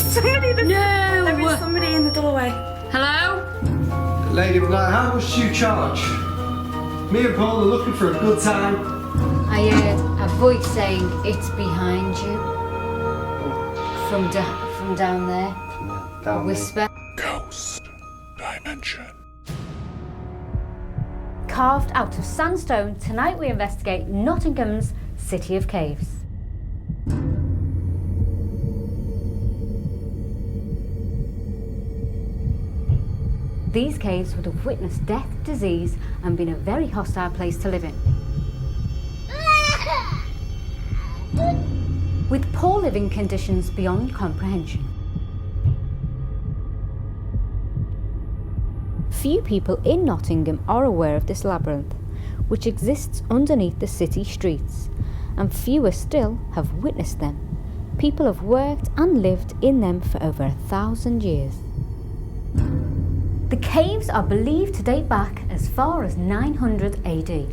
There is somebody in the doorway. Hello? Lady, how much do you charge? Me and Paul are looking for a good time. I heard a voice saying it's behind you. From down there. Down A whisper. Ghost Dimension. Carved out of sandstone, tonight we investigate Nottingham's City of Caves. These caves would have witnessed death, disease, and been a very hostile place to live in. With poor living conditions beyond comprehension. Few people in Nottingham are aware of this labyrinth, which exists underneath the city streets, and fewer still have witnessed them. People have worked and lived in them for over 1,000 years. The caves are believed to date back as far as 900 AD.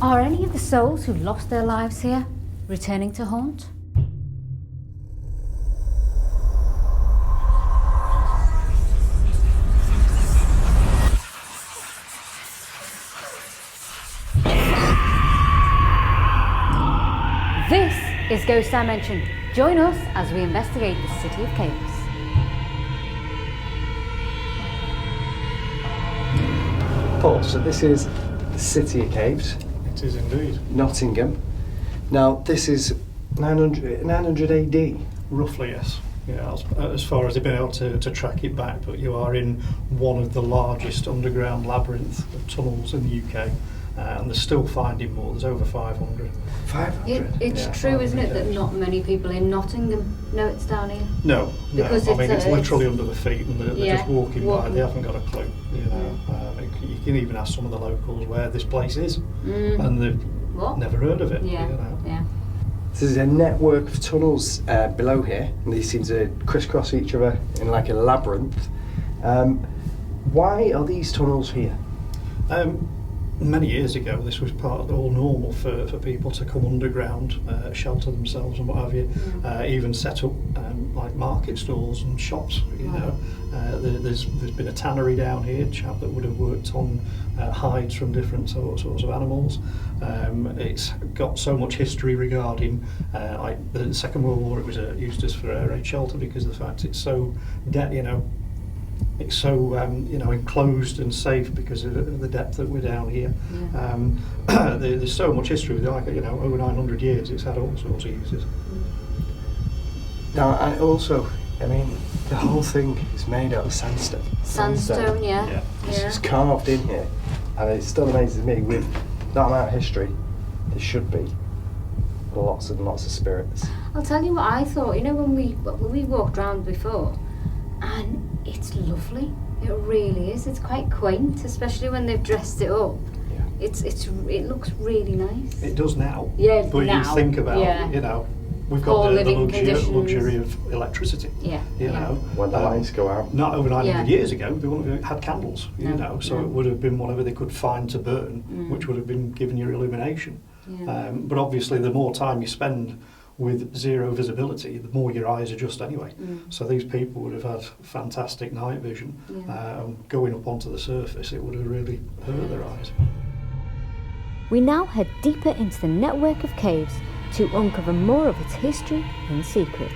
Are any of the souls who lost their lives here returning to haunt? This is Ghost Dimension. Join us as we investigate the City of Caves. Paul, so this is the City of Caves. It is indeed. Nottingham. Now, this is 900 AD. Roughly, yes. Yeah, as far as I've been able to track it back, but you are in one of the largest underground labyrinth tunnels in the UK, and they're still finding more. There's over 500. 500? It's true, isn't it, that not many people in Nottingham know it's down here? No, Because I mean, it's literally it's- under the feet, and they're just walking by. They haven't got a clue. You know, you can even ask some of the locals where this place is, and they've never heard of it. Yeah, You know. yeah. So there's a network of tunnels below here, and these seem to crisscross each other in like a labyrinth. Why are these tunnels here? Many years ago, this was part of the all normal for people to come underground, shelter themselves and what have you, even set up like market stalls and shops. You know, there's been a tannery down here, a chap that would have worked on hides from different sorts of animals. It's got so much history regarding like the Second World War. It was used as for air raid shelter because of the fact it's so it's so enclosed and safe because of the depth that we're down here. There's so much history with it, over 900 years it's had all sorts of uses. Now, I mean, the whole thing is made out of sandstone. Sandstone, yeah. It's carved in here, and it still amazes me with that amount of history. There should be lots and lots of spirits. I'll tell you what I thought. You know, when we walked round before, and it's lovely. It really is. It's quite quaint, especially when they've dressed it up. Yeah. It looks really nice. It does now. Yeah, but now. you think about, we've got Poor the living luxury of electricity. Yeah. You know, When the lights go out. Not over 900 years ago, they wouldn't have had candles. So it would have been whatever they could find to burn, which would have been giving you illumination. Yeah. But obviously, the more time you spend with zero visibility, the more your eyes adjust anyway. So these people would have had fantastic night vision. Going up onto the surface, it would have really hurt their eyes. We now head deeper into the network of caves to uncover more of its history and secrets.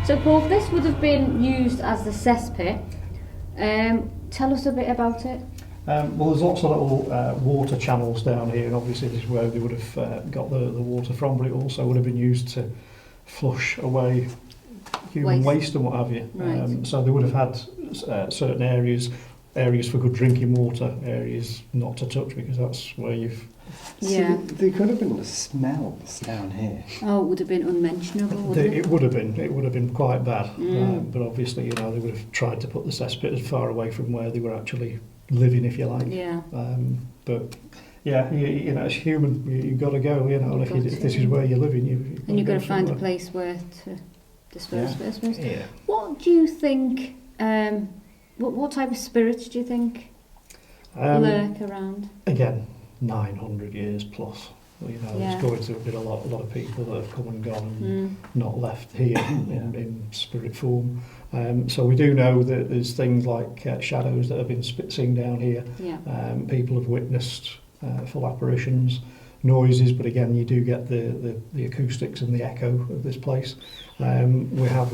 So Paul, this would have been used as the cesspit. Tell us a bit about it. Well, there's lots of little water channels down here, and obviously this is where they would have got the water from, but it also would have been used to flush away human waste and what have you. Right. So they would have had certain areas for good drinking water, areas not to touch, because that's where you've... Yeah. So there could have been the smells down here. Oh, it would have been unmentionable, wouldn't it? It would have been quite bad, but obviously, they would have tried to put the cesspit as far away from where they were actually living, if you like. Yeah. But yeah, as human, you've got to go. If this is where you're living, you've got to find a place where to dispose of it, I suppose. Yeah. What do you think? What type of spirits do you think lurk around? Again, 900 years plus. You know, Yeah. it's going to have been a lot of people that have come and gone and not left here in spirit form. So we do know that there's things like shadows that have been seen down here. Yeah. People have witnessed full apparitions, noises, but again, you do get the acoustics and the echo of this place. We have...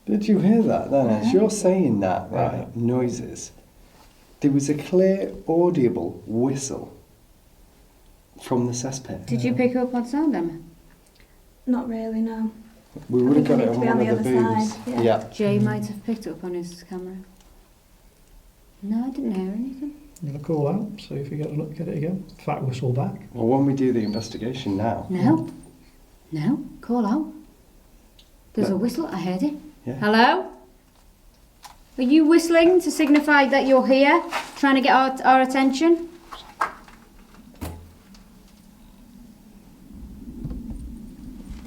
Did you hear that then? As you're saying that, right, noises, there was a clear, audible whistle from the cesspit. Did you pick up on sound, Emma? Not really, no. We would have think got we it need on to be one on of the the other booms. side, yeah. Jay might have picked it up on his camera. No, I didn't hear anything. I'm going to call out, see if you get it again. Fat whistle back. Well, when we do the investigation now. No, call out. There's No. a whistle, I heard it. Yeah. Hello? Are you whistling to signify that you're here, trying to get our attention?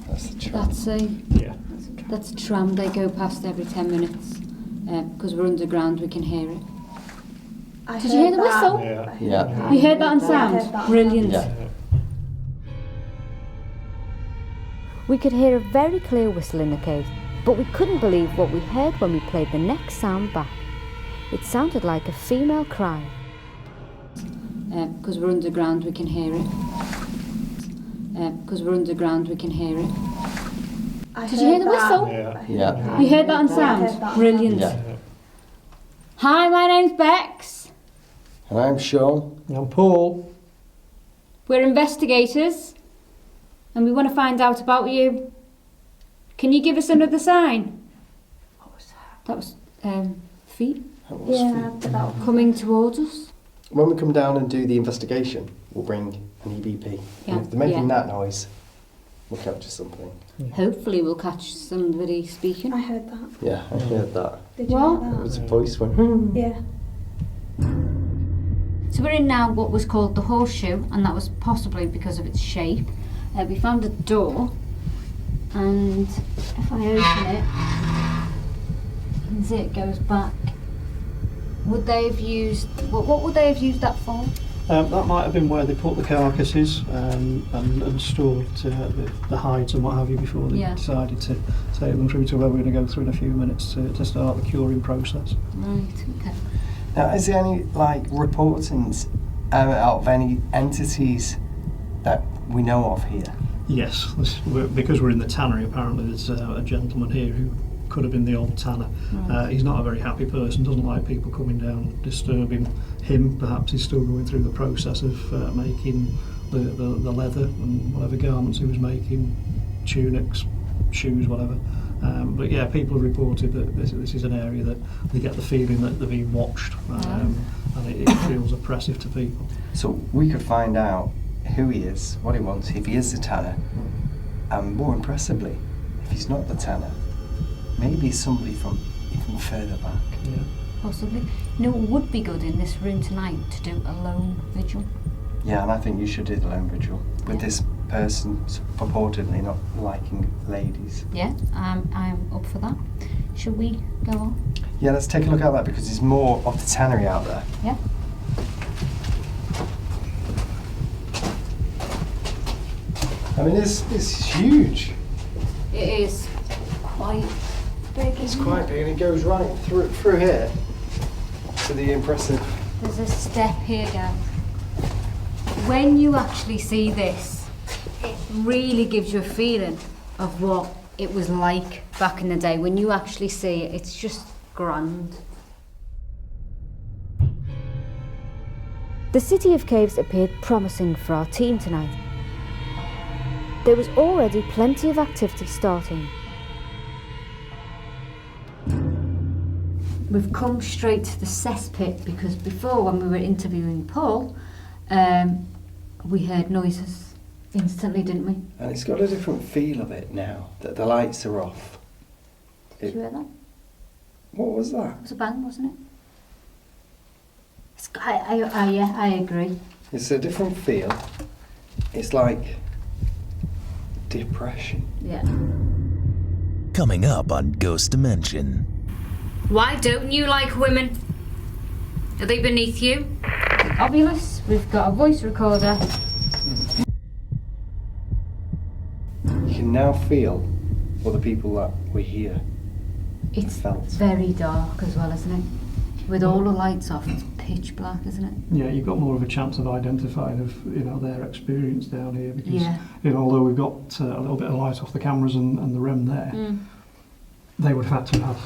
That's the tram. That's a tram. They go past every 10 minutes. Because we're underground, we can hear it. I Did you hear heard the whistle? Yeah. I heard Yeah. that. You heard that on Yeah, I sound? heard that on Brilliant. Yeah. We could hear a very clear whistle in the cave, but we couldn't believe what we heard when we played the next sound back. It sounded like a female cry. Because we're underground, we can hear it. Because we're underground, we can hear it. I Did you hear heard the that. whistle? Yeah. I heard Yeah. that. You heard that on Yeah, I sound? heard that on Brilliant. Yeah. Hi, my name's Bex. And I'm Sean. I'm Paul. We're investigators, and we want to find out about you. Can you give us another sign? What was that? That was feet That was Yeah, feet. but that was coming towards us. When we come down and do the investigation, we'll bring an EVP. Yeah, And if they're making yeah. that noise, we'll capture something. Hopefully, we'll catch somebody speaking. I heard that. Yeah, I heard that. Did you What? hear It that? was a voice went. Yeah. So we're in now what was called the horseshoe, and that was possibly because of its shape. We found a door, and if I open it, you can see it goes back. Would they have used what would they have used that for? That might have been where they put the carcasses and stored the hides and what have you before they Yeah. decided to take them through to where we're going to go through in a few minutes to start the curing process. Right. Okay. Now, is there any reportings of any entities that we know of here? Yes, because we're in the tannery, apparently there's a gentleman here who could have been the old tanner. Right. He's not a very happy person, doesn't like people coming down, disturbing him. Perhaps he's still going through the process of making the leather and whatever garments he was making, tunics, shoes, whatever. But yeah, people have reported that this is an area that they get the feeling that they're being watched, and it feels oppressive to people. So we could find out who he is, what he wants, if he is the tanner, and more impressively, if he's not the tanner, maybe somebody from even further back. Yeah. Possibly. You know, it would be good in this room tonight to do a lone vigil. Yeah, and I think you should do the lone vigil with this person purportedly not liking ladies. Yeah, I'm up for that. Should we go on? Yeah, let's take a look at that because there's more of the tannery out there. Yeah. I mean, it's huge. It is quite big. It's isn't quite it? big and it goes right through here to the impressive. There's a step here, guys. When you actually see this, it really gives you a feeling of what it was like back in the day. When you actually see it, it's just grand. The City of Caves appeared promising for our team tonight. There was already plenty of activity starting. We've come straight to the cesspit because before, when we were interviewing Paul, we heard noises instantly, didn't we? And it's got a different feel of it now that the lights are off. Did you hear that? What was that? It was a bang, wasn't it? Yeah, I agree. It's a different feel. It's like depression. Yeah. Coming up on Ghost Dimension. Why don't you like women? Are they beneath you? Obvious. We've got a voice recorder. You can now feel all the people that were here. It's Felt. very dark as well, isn't it? With all the lights off, it's pitch black, isn't it? Yeah, you've got more of a chance of identifying their experience down here because Yeah. although we've got a little bit of light off the cameras and the REM there, they would have had to have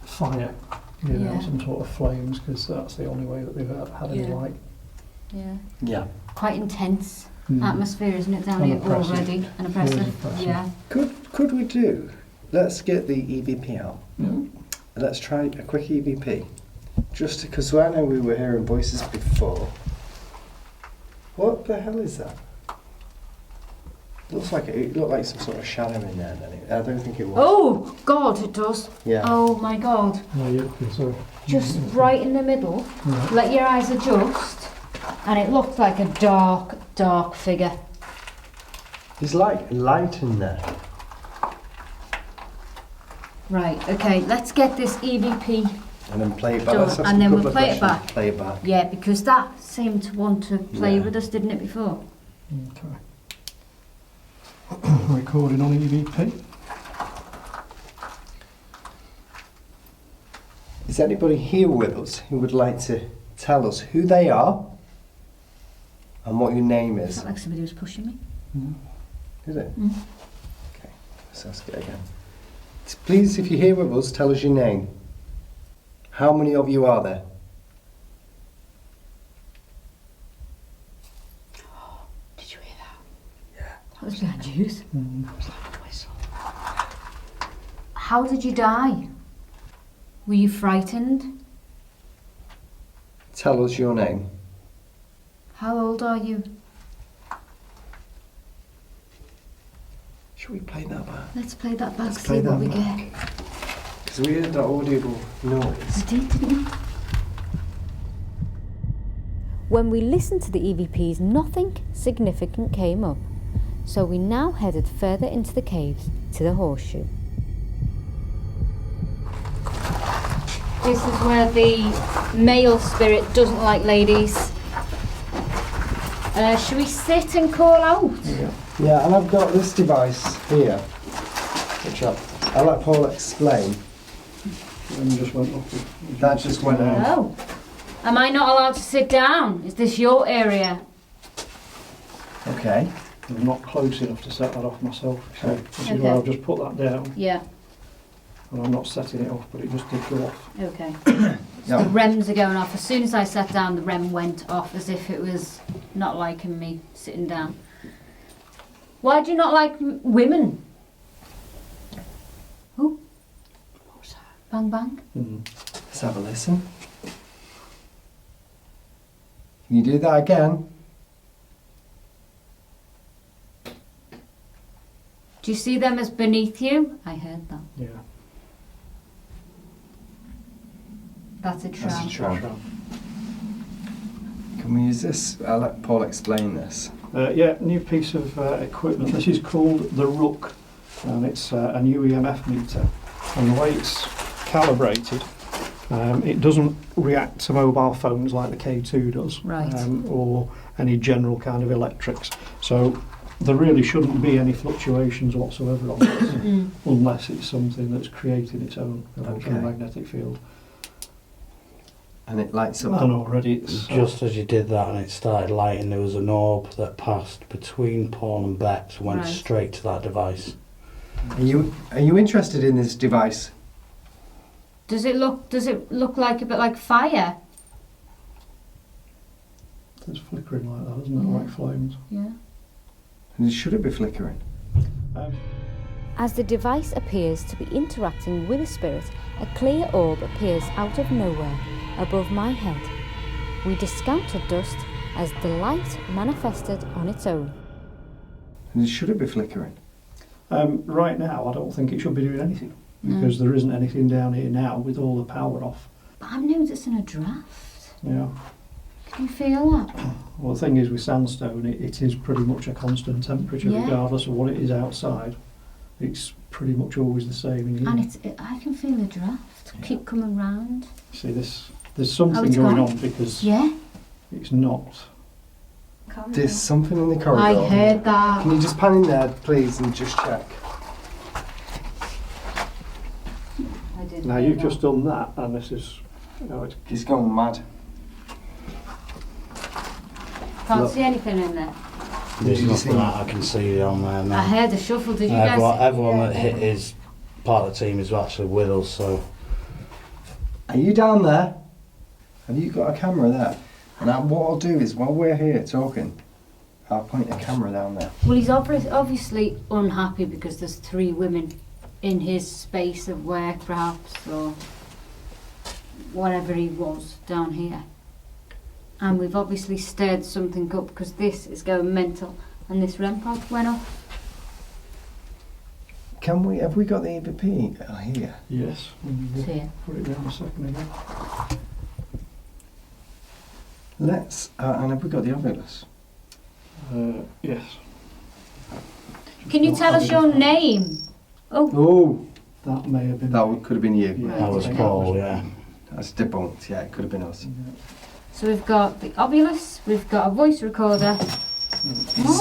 fire, Yeah. some sort of flames, because that's the only way that they've had any Yeah. light. Yeah. Yeah. Quite intense Mm. atmosphere, isn't it, down And here oppressive. already? And oppressive. Very oppressive. Yeah. Could we do? Let's get the EVP out. Mm-hmm. Let's try a quick EVP. Just because I know we were hearing voices before. What the hell is that? It looked like some sort of shadow in there. I don't think it was. Oh God, it does. Yeah. Oh my God. No, yeah, so Just right in the middle. Right. Let your eyes adjust, and it looked like a dark, dark figure. There's like light in there. Right. Okay. Let's get this EVP. And then play it back. Done. Let's ask And a then couple we'll of play it questions. back. Play it back. Yeah, because that seemed to want to play Yeah. with us, didn't it, before? Okay. Recording on EVP. Is anybody here with us who would like to tell us who they are and what your name It is? felt like somebody was pushing me. Is it? Mm. Okay, let's ask it again. Please, if you're here with us, tell us your name. How many of you are there? Did you hear that? Yeah. That was behind you. Mm. It was like a whistle. How did you die? Were you frightened? Tell us your name. How old are you? Should we play that back? Let's play that back, Let's see play what that we back. get. Because we heard that audible noise. We did, didn't we? When we listened to the EVPs, nothing significant came up, so we now headed further into the caves to the horseshoe. This is where the male spirit doesn't like ladies. Should we sit and call out? Yeah. Yeah, and I've got this device here, which I'll let Paul explain. And just went off. That just went out. Oh. Am I not allowed to sit down? Is this your area? Okay. I'm not close enough to set that off myself, so this is Okay. why I've just put that down, Yeah. and I'm not setting it off, but it just did go off. Okay. Yeah. The REMs are going off. As soon as I sat down, the REM went off as if it was not liking me sitting down. Why do you not like women? Oh. What was that? Bang bang? Mm. Let's have a listen. Can you do that again? Do you see them as beneath you? I heard that. Yeah. That's a tram. That's a tram. Can we use this? I'll let Paul explain this. Yeah, new piece of equipment. This is called the Rook, and it's a new EMF meter. And the way it's calibrated, it doesn't react to mobile phones like the K2 does, Right. or any general kind of electrics. So there really shouldn't be any fluctuations whatsoever on this, unless it's something that's created its own electromagnetic field. And it lights up. And already it's Just as you did that and it started lighting, there was an orb that passed between Paul and Bex, went Right. straight to that device. Are you interested in this device? Does it look like a bit like fire? it's flickering like that, isn't it? Yeah. Like flames. Yeah. And should it be flickering? As the device appears to be interacting with a spirit, a clear orb appears out of nowhere above my head. We discounted dust as the light manifested on its own. And should it be flickering? Right now, I don't think it should be doing anything, because there isn't anything down here now with all the power off. But I'm noticing a draft. Yeah. Can you feel that? Well, the thing is with sandstone, it is pretty much a constant temperature, Yeah. regardless of what it is outside. It's pretty much always the same in here. And I can feel the draft keep coming round. See this There's something it's going gone. on because Yeah, it's not. There's something in the corridor. I heard that. Can you just pan in there, please, and just check? I did Now hear you've that. just done that, and this is, you know, it's He's going mad. Can't Look. see anything in there. There's Did you nothing see? that I can see on there I now. heard a shuffle. Did you guys? Everyone that hit is part of the team is actually with us, so Are you down there? Have you got a camera there? And what I'll do is, while we're here talking, I'll point a camera down there. Well, he's obviously unhappy because there's 3 women in his space of work, perhaps, or whatever he was down here. And we've obviously stirred something up because this is going mental, and this REM pod went off. Have we got the EP here? yes. It's here. Put it down a second again. Let's, and have we got the Ovilus? Yes. Can you tell us your name? Oh, That may have been. could have been you. Yeah. that was I think Paul, that yeah. That's debunked, yeah, it could have been us. So we've got the Ovilus, we've got a voice recorder.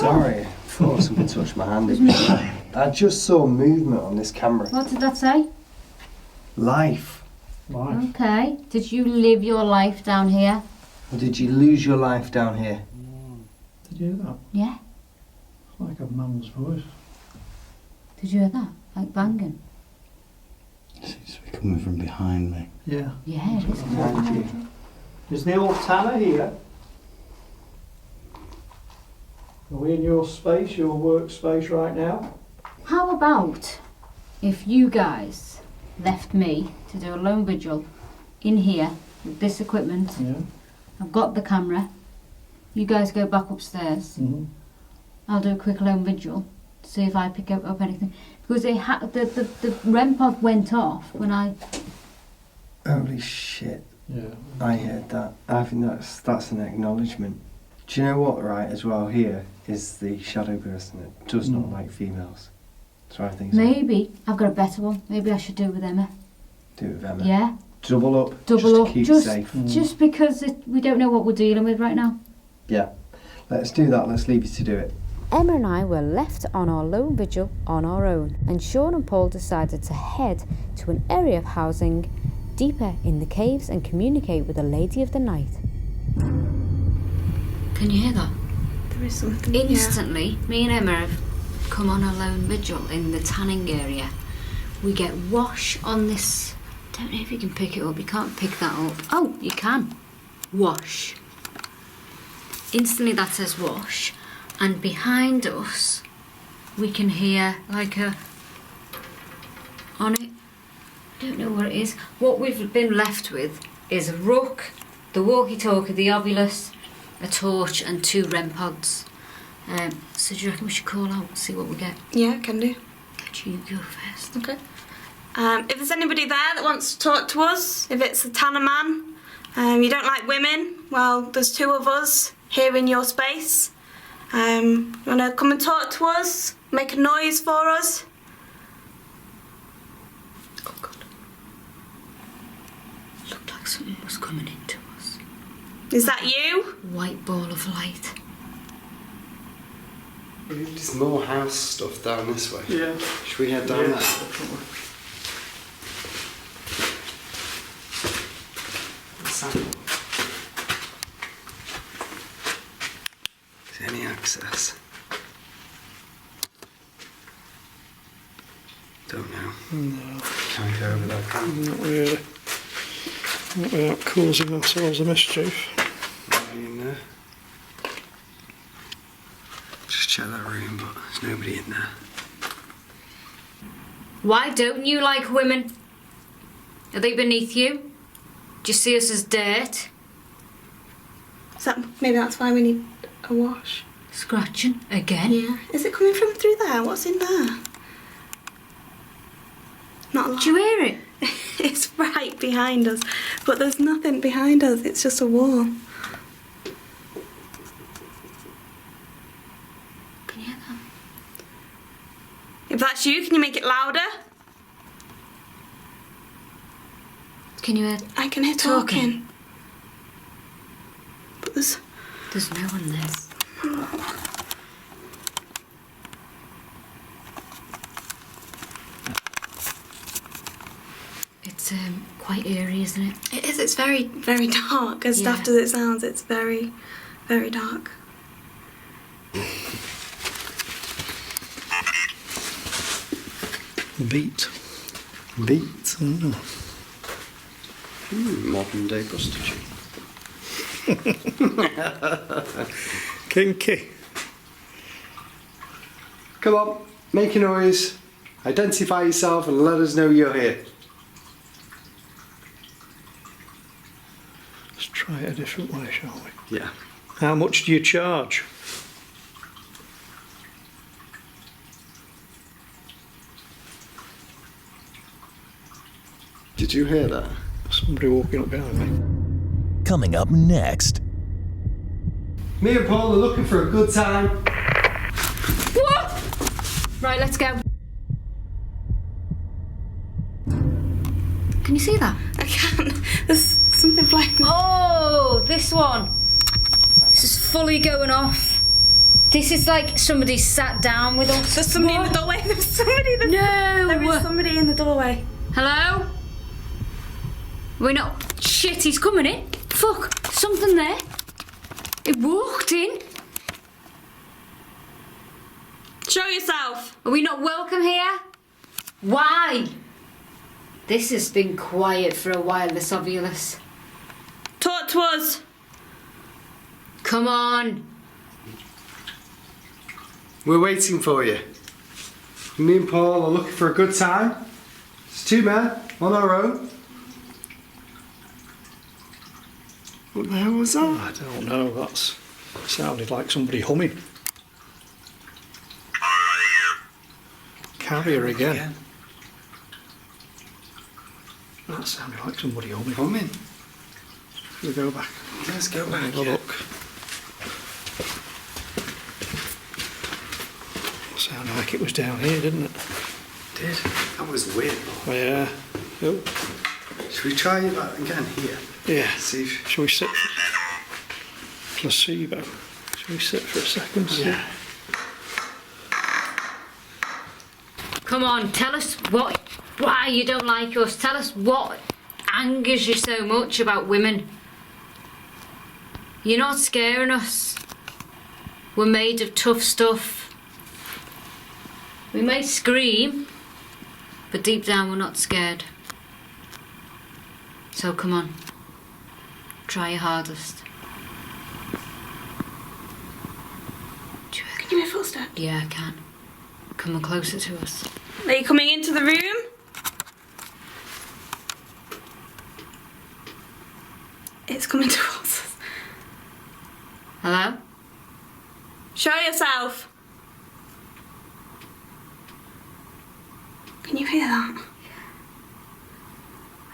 Sorry, I thought something touched my hand. I just saw movement on this camera. What did that say? Life. Life. Okay. Did you live your life down here? Or did you lose your life down here? Did you hear that? Yeah. It's like a man's voice. Did you hear that? Like banging? It seems to be coming from behind me. Yeah. Yeah, it is. Behind you. Is the old tanner here? Are we in your space, your workspace right now? How about if you guys left me to do a lone vigil in here with this equipment? Yeah. I've got the camera. You guys go back upstairs. Mm-hmm. I'll do a quick lone vigil to see if I pick up anything. Because the REM pod went off when I... Holy shit, Yeah. I heard that. I think that's an acknowledgement. Do you know what, right, as well, here is the shadow person that does not like females. So I think so. Maybe. I've got a better one. Maybe I should do it with Emma. Do it with Emma. Yeah? Double up. Double just up. To keep Just- safe. Just because we don't know what we're dealing with right now. Yeah. Let's do that. Let's leave you to do it. Emma and I were left on our lone vigil on our own, and Sean and Paul decided to head to an area of housing deeper in the caves and communicate with the Lady of the Night. Can you hear that? There is something. Instantly, me and Emma have come on a lone vigil in the tanning area. We get wash on this. Don't know if you can pick it up. You can't pick that up. Oh, you can. Wash. Instantly that says wash. And behind us, we can hear like a... on it. Don't know what it is. What we've been left with is a rook, the walkie-talkie, the Ovilus, a torch and 2 REM pods. So do you reckon we should call out and see what we get? Yeah, can do. You go first. Okay. If there's anybody there that wants to talk to us, if it's a tanner man, you don't like women, well, there's 2 of us here in your space. You want to come and talk to us, make a noise for us? Oh God. Looked like something was coming into us. Is that you? White ball of light. There's more house stuff down this way. Yeah. Should we head down there? What's that? Is there any access? Don't know. No, Can we go over there? not really. Not without causing ourselves a mischief. Nobody in there. Just check that room, but there's nobody in there. Why don't you like women? Are they beneath you? Do you see us as dirt? Maybe that's why we need a wash. Scratching again? Yeah. Is it coming from through there? What's in there? Not a lot. Do you hear it? It's right behind us, but there's nothing behind us. It's just a wall. Can you hear that? If that's you, can you make it louder? Can you hear I can hear talking. but there's no one there. It's quite eerie, isn't it? It is. It's very, very dark. As daft as it sounds, it's very, very dark. Beat. Beat. Modern day prostitute. Kinky. Come on, make a noise. Identify yourself and let us know you're here. Let's try it a different way, shall we? Yeah. How much do you charge? Did you hear that? Somebody walking up behind me. Coming up next. Me and Paul are looking for a good time. What? Right, let's go. Can you see that? I can't. There's something flying. Oh, this one. This is fully going off. This is like somebody sat down with us. There's somebody in the doorway. There's somebody. No. There is somebody in the doorway. Hello? We're not. Shit, he's coming in. Fuck, something there. It walked in. Show yourself. Are we not welcome here? Why? This has been quiet for a while, this Ovulus. Talk to us. Come on. We're waiting for you. Me and Paul are looking for a good time. It's two men on our own. What the hell was that? I don't know, that's sounded like somebody humming. Carrier again. That sounded like somebody humming. Humming. We go back. Let's go back. Have a look. Sounded like it was down here, didn't it? Did? That was weird. Yeah. Oh. Should we try that again here? Yeah. See if... Shall we sit? Placebo. Shall we sit for a second? Yeah. Come on, tell us why you don't like us. Tell us what angers you so much about women. You're not scaring us. We're made of tough stuff. We may scream, but deep down we're not scared. So come on, try your hardest. Can you move full step? Yeah, I can. Come on closer to us. Are you coming into the room? It's coming towards us. Hello? Show yourself. Can you hear that?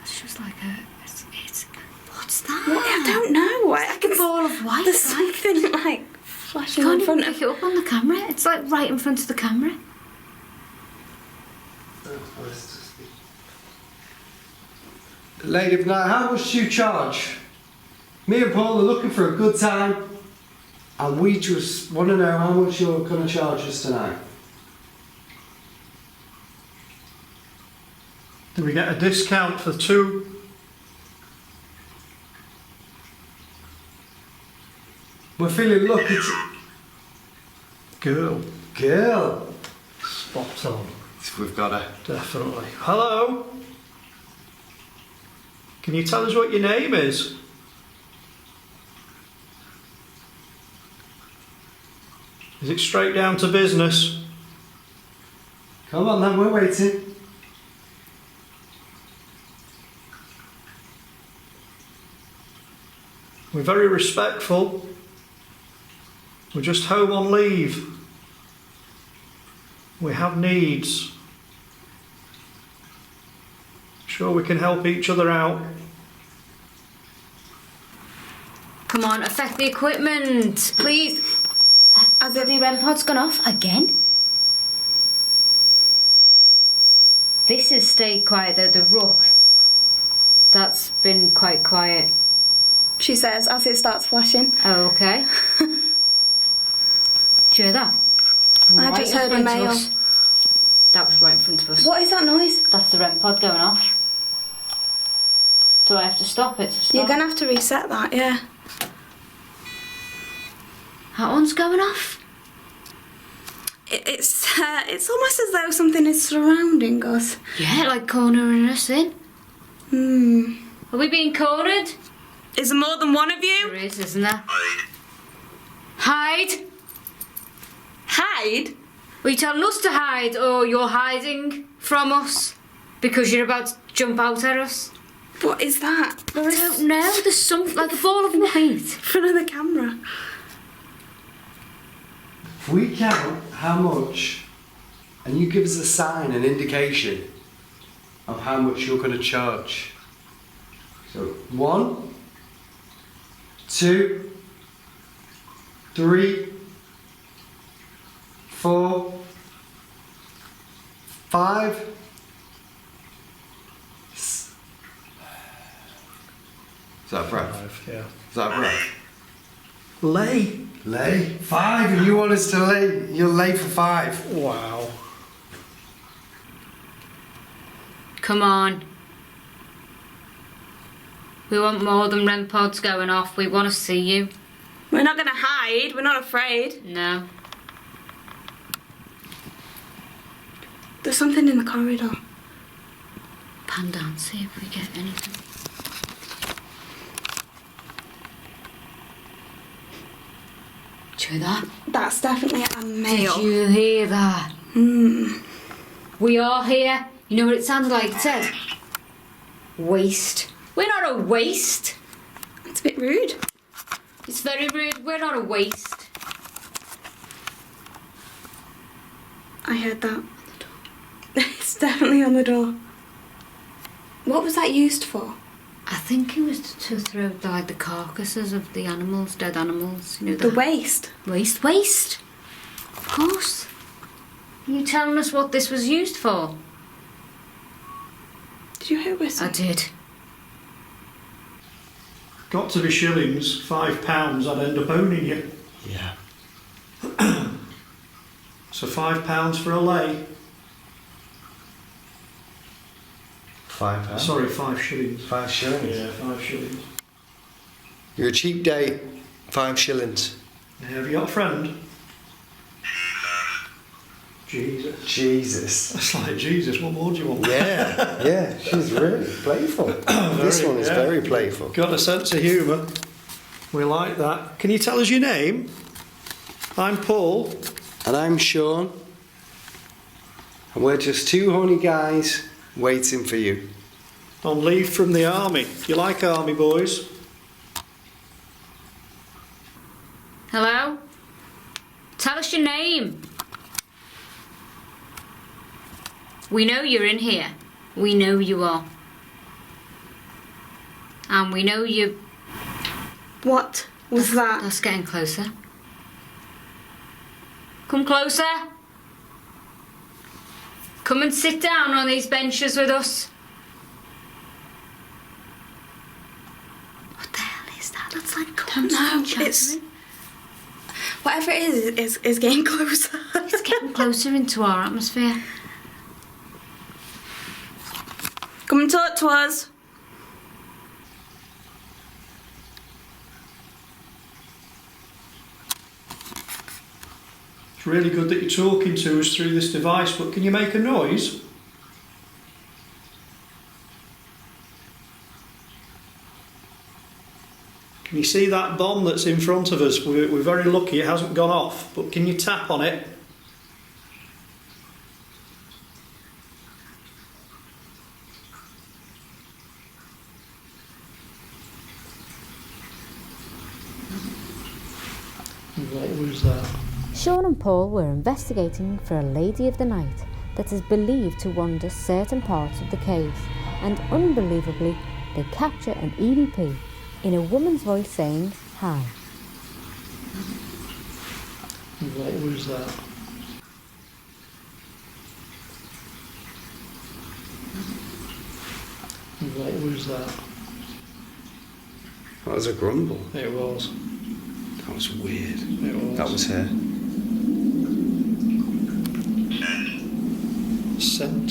It's just like it's what's that? What? I don't know. I can ball of white. There's something like flashing You in can't front even of. pick it up on the camera. It's like right in front of the camera. Lady of Night, how much do you charge? Me and Paul are looking for a good time, and we just want to know how much you're going to charge us tonight. Do we get a discount for two? We're feeling lucky Girl. Girl. Spot on. We've got her. Definitely. Hello? Can you tell us what your name is? Is it straight down to business? Come on then, we're waiting. We're very respectful. We're just home on leave. We have needs. Sure we can help each other out. Come on, affect the equipment, please. Has the REM pod's gone off again? This has stayed quiet though, the rook. That's been quite quiet. she says as it starts flashing. Oh, okay. Do you hear that? I just in heard a front of male. us. That was right in front of us. What is that noise? That's the REM pod going off. Do I have to stop it? You're going to have to reset that, yeah. That one's going off. It's almost as though something is surrounding us. Yeah, like cornering us in. Are we being cornered? Is there more than one of you? There is, isn't there? Hide! Hide? Are you telling us to hide, or you're hiding from us because you're about to jump out at us? What is that? I don't know. There's something like a ball of white. In front of the camera. If we count how much, and you give us a sign, an indication of how much you're going to charge. So 1, 2, 3, 4, 5. Is that a breath? 5, yeah. Is that a breath? Lay. Lay. 5, and you want us to lay. You'll lay for 5. Wow. Come on. We want more than REM pods going off. We want to see you. We're not going to hide. We're not afraid. No. There's something in the corridor. Pan down, see if we get anything. Did you hear that? That's definitely a male. Did you hear that? We are here. You know what it sounded like? It said, waste. We're not a waste. It's a bit rude. It's very rude. We're not a waste. I heard that. It's definitely on the door. What was that used for? I think it was to throw the carcasses of the animals, dead animals. You know, The waste. Waste. Of course. Are you telling us what this was used for? Did you hear a whistle? I did. Got to be shillings, £5, I'd end up owning you. Yeah. So £5 for a lay. £5. Sorry, 5 shillings. 5 shillings. Yeah, 5 shillings. You're a cheap date. 5 shillings. Yeah, have you got a friend? Jesus. Jesus. That's like, Jesus, what more do you want? Yeah, yeah. She's really playful. This one is very playful. Got a sense of humour. We like that. Can you tell us your name? I'm Paul. And I'm Sean. And we're just 2 horny guys waiting for you. On leave from the army. You like army boys? Hello? Tell us your name. We know you're in here. We know you are. And we know you... What was that? That's getting closer. Come closer. Come and sit down on these benches with us. What the hell is that? That's like Don't know. It's... Whatever it is getting closer. It's getting closer into our atmosphere. Come and talk to us. It's really good that you're talking to us through this device, but can you make a noise? Can you see that bomb that's in front of us? We're very lucky it hasn't gone off, but can you tap on it? What was that? Sean and Paul were investigating for a lady of the night that is believed to wander certain parts of the caves, and unbelievably, they capture an EVP in a woman's voice saying hi. What was that? What was that? That was a grumble. It was. That was weird. It was. That was her. Scent.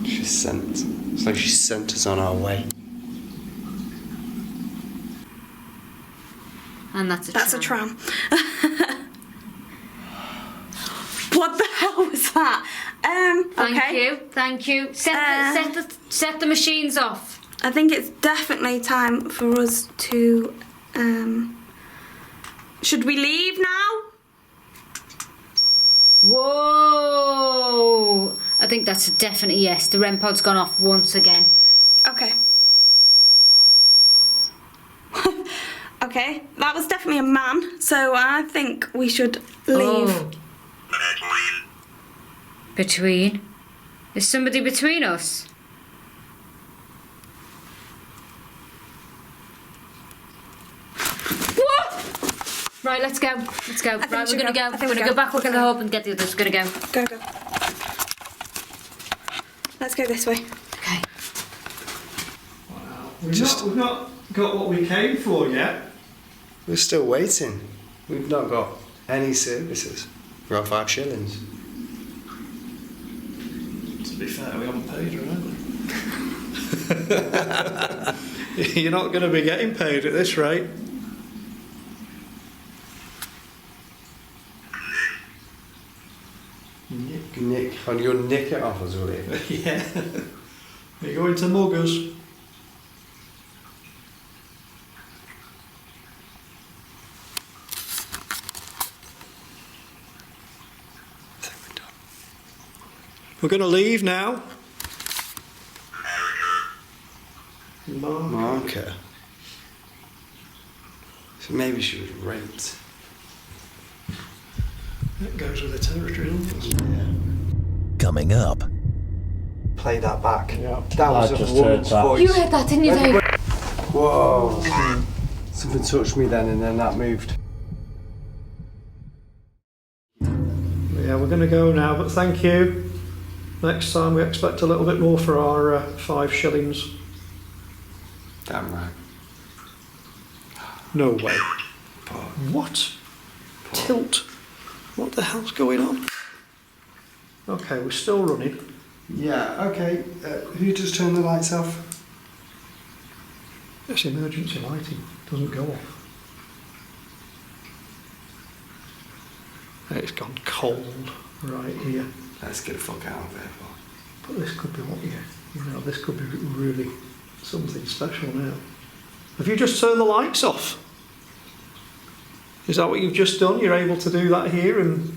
She's sent. It's like she sent us on our way. And that's a tram. What the hell was that? Thank you. Set the machines off. I think it's definitely time for us to. Should we leave now? Whoa! I think that's a definite yes. The REM pod's gone off once again. Okay. Okay, that was definitely a man, so I think we should leave. Oh. Between? Is somebody between us? What? Right, let's go. Right, we're gonna go. We're gonna go back, look at the hub and get the others. We're gonna go. Go. Let's go this way. Okay. Wow. We've not got what we came for yet. We're still waiting. We've not got any services for our 5 shillings. To be fair, we haven't paid her, have we? You're not going to be getting paid at this rate. Nick, and you'll nick it off us, will you? Yeah. You're going to mug us. We're going to leave now. Marker. So maybe she was raped. That goes with the territory, doesn't it? Yeah. Coming up. Play that back. Yeah. That was I a just woman's heard that. voice. You heard that, didn't you, Dave? Whoa. Something touched me then and then that moved. Yeah, we're going to go now, but thank you. Next time we expect a little bit more for our 5 shillings. Damn right. No way. What? Tilt. What the hell's going on? Okay, we're still running. Yeah, okay. Who just turned the lights off? It's emergency lighting. Doesn't go off. It's gone cold right here. Let's get the fuck out of there, Paul. But this could be what this could be really something special now. Have you just turned the lights off? Is that what you've just done? You're able to do that here and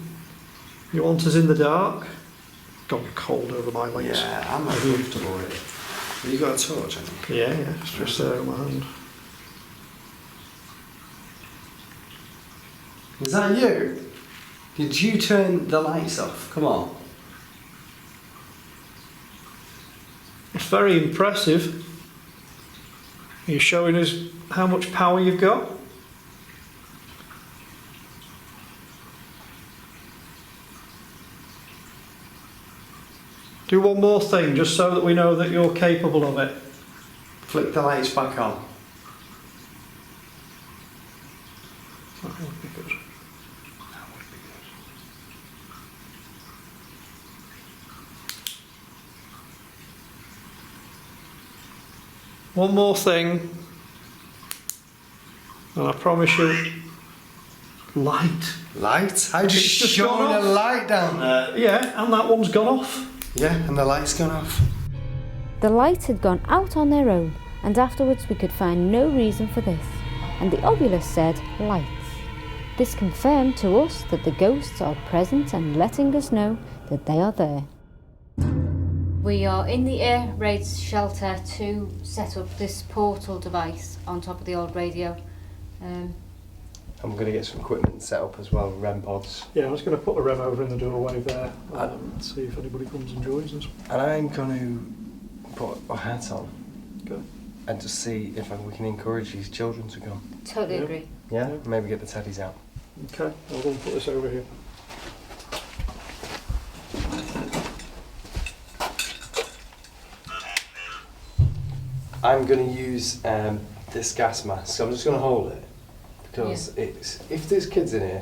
you want us in the dark? Gone cold over my legs. Yeah, I'm not comfortable with it. Have you got a torch, I think? Yeah, it's just there in my hand. Is that you? Did you turn the lights off? Come on. It's very impressive. Are you showing us how much power you've got? Do one more thing, just so that we know that you're capable of it. Flick the lights back on. That would be good. One more thing, and I promise you, light. Light? I It's just just shone gone a off. light down there. Yeah, and that one's gone off. Yeah, and the light's gone off. The lights had gone out on their own, and afterwards we could find no reason for this, and the ovulus said lights. This confirmed to us that the ghosts are present and letting us know that they are there. We are in the air raids shelter to set up this portal device on top of the old radio. I'm going to get some equipment set up as well, REM pods. Yeah, I was going to put the REM over in the doorway there, see if anybody comes and joins us. And I'm going to put a hat on. Good. And to see if we can encourage these children to come. Totally Yeah. agree. Yeah? Maybe get the teddies out. Okay, I'll go and put this over here. I'm going to use this gas mask. I'm just going to hold it because it's if there's kids in here,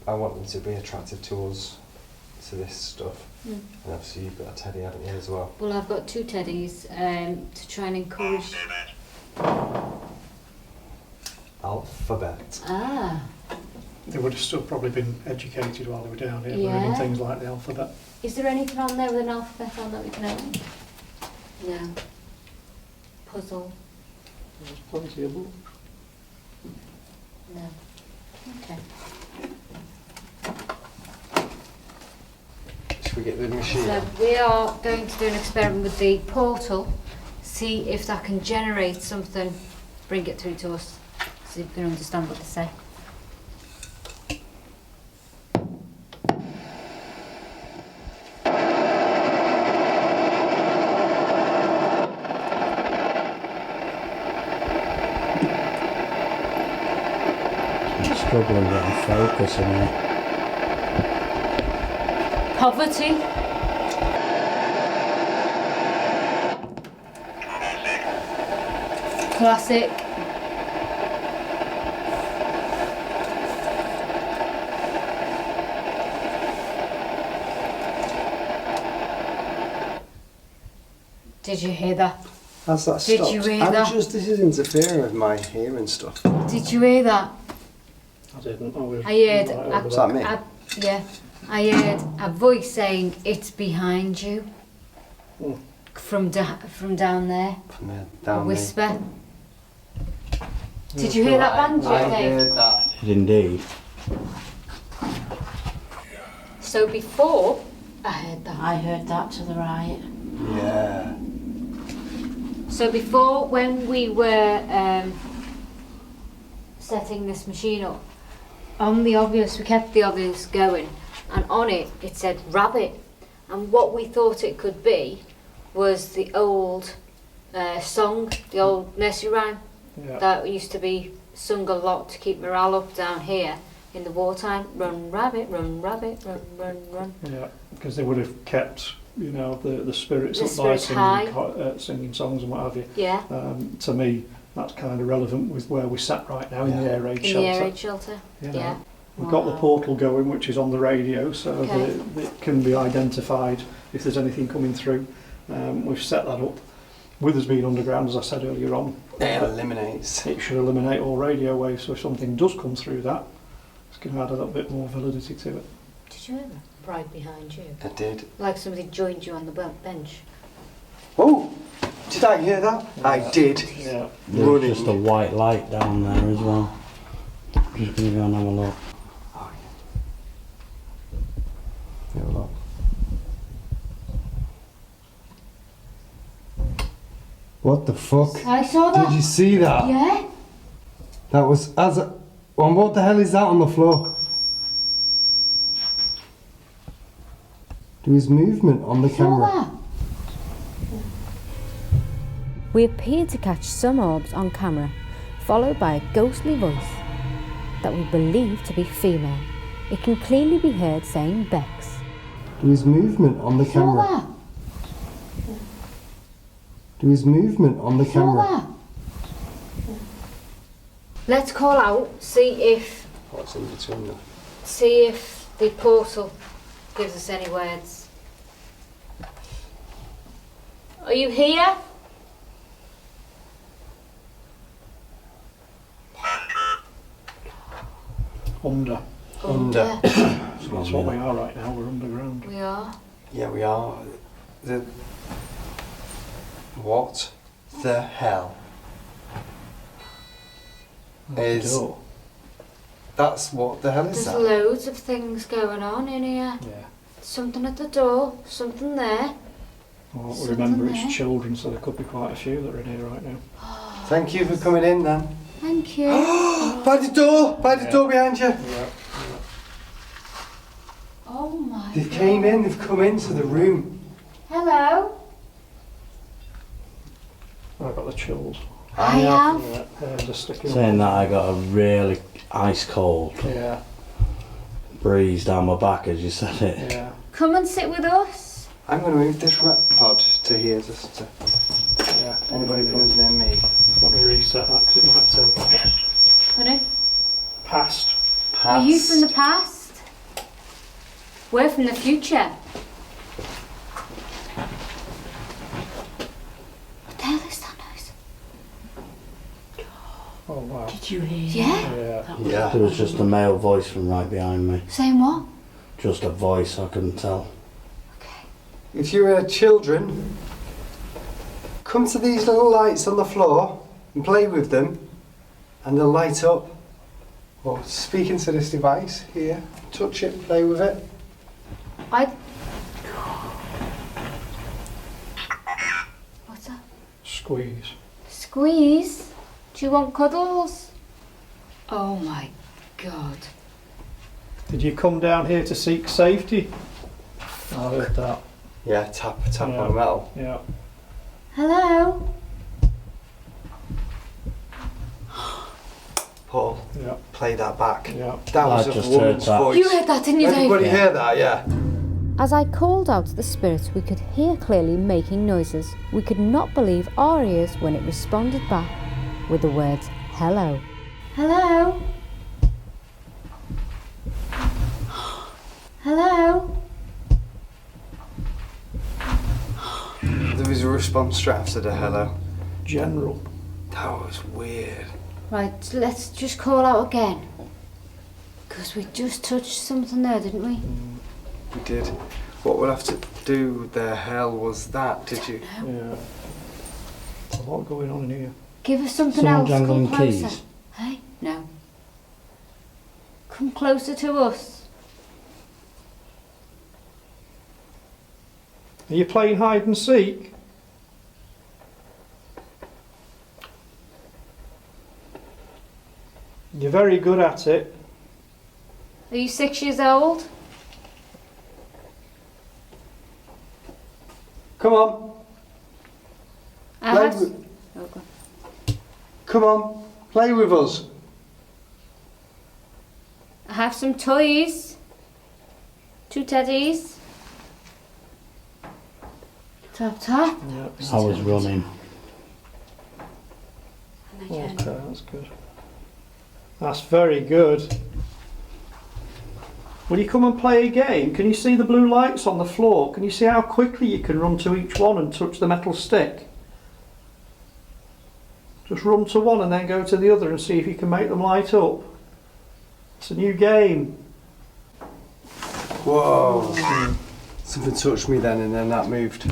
I want them to be attracted to us, to this stuff. And obviously you've got a teddy, haven't you, as well? Well, I've got 2 teddies to try and encourage. Alphabet. Ah. They would have still probably been educated while they were down here, Yeah. learning things like the alphabet. Is there anything on there with an alphabet on that we can open? No. Puzzle? There's plenty of books. No. Okay. Should we get the machine? So we are going to do an experiment with the portal, see if that can generate something, bring it through to us, see if we can understand what they say. Struggling getting focus in it. Poverty. Classic. Did you hear that? Has that Did stopped? you hear that? This is interfering with my hearing stuff. Did you hear that? I didn't. I heard. Was that me? I heard a voice saying, "It's behind you." From down there. From there, A down there. whisper. Did you hear that banjo, I Dave? heard that. Indeed. So before, I heard that. I heard that to the right. Yeah. So before, when we were setting this machine up, on the obvious, we kept the obvious going, and on it, it said rabbit. And what we thought it could be was the old song, the old nursery rhyme, that used to be sung a lot to keep morale up down here in the wartime. Run rabbit, run rabbit, run, run, run. Yeah, because they would have kept, you know, the spirits The up by spirits high. singing songs and what have you. Yeah, To me, that's kind of relevant with where we sat right now in the air raid in shelter. the air raid shelter. You know. Yeah. We've got the portal going, which is on the radio, so Okay. that it can be identified if there's anything coming through. We've set that up. With us being underground, as I said earlier on, It eliminates. it should eliminate all radio waves, so if something does come through that, it's going to add a little bit more validity to it. Did you hear that? Right behind you. I did. Like somebody joined you on the bench. Oh! Did I hear that? I did. Yeah. There's Running. just a white light down there as well. Just going to go and have a look. Oh, yeah. Have a look. What the fuck? I saw that. Did you see that? Yeah. That was as a... Well, what the hell is that on the floor? There was movement on the camera. Saw that. We appeared to catch some orbs on camera, followed by a ghostly voice that we believe to be female. It can clearly be heard saying Bex. There was movement on the Saw camera. that. There was movement on the Saw camera. that. Let's call out, see if What's in between them? the portal gives us any words. Are you here? Under. Under. So that's what we are right now, we're underground. We are. Yeah, we are. What the hell is... Door. That's what the hell is There's that? loads of things going on in here. Yeah. Something at the door, something there. Well, we Something remember there. it's children, so there could be quite a few that are in here right now. Thank you for coming in then. Thank you. By the door! By the Yeah. door behind you! Yeah. Oh my They God. came in, they've come into the room. Hello. I've got the chills. I have. Yeah, just sticking Saying that, I got a really ice cold Yeah, breeze down my back as you said it. yeah. Come and sit with us. I'm going to move this pod to here just to... Yeah. Anybody comes near me. Let me reset that because it might take Pardon? past. Are you from the past? We're from the future. What the hell is that noise? Oh wow. Did you hear? Yeah? Yeah. There was just a male voice from right behind me. Saying what? Just a voice, I couldn't tell. If you're children, come to these little lights on the floor and play with them, and they'll light up. Or speak into this device here, touch it, play with it. What's that? Squeeze. Squeeze? Do you want cuddles? Oh my god. Did you come down here to seek safety? I heard that. Yeah, tap Yeah. on the metal. Yeah. Hello? Paul, Yeah. play that back. Yeah. That was I a just woman's heard that. voice. You heard that, didn't you, Dave? Everybody hear that? Yeah. As I called out to the spirit, we could hear clearly making noises. We could not believe our ears when it responded back with the words, hello. Hello? Hello? There was a response straight after the hello. General. That was weird. Right, let's just call out again. Because we just touched something there, didn't we? We did. What we'll have to do, the hell was that, did you? Yeah. A lot going on in here. Give us something Someone else. jangling Come closer. keys. Hey? No. Come closer to us. Are you playing hide and seek? You're very good at it. Are you 6 years old? Come on. I Play have... with, Oh, go on. come on. Play with us. I have some toys. 2 teddies. Tap tap. Yeah. I was running. And I Okay, turn. that's good. That's very good. Will you come and play a game? Can you see the blue lights on the floor? Can you see how quickly you can run to each one and touch the metal stick? Just run to one and then go to the other and see if you can make them light up. It's a new game. Whoa. Something touched me then and then that moved.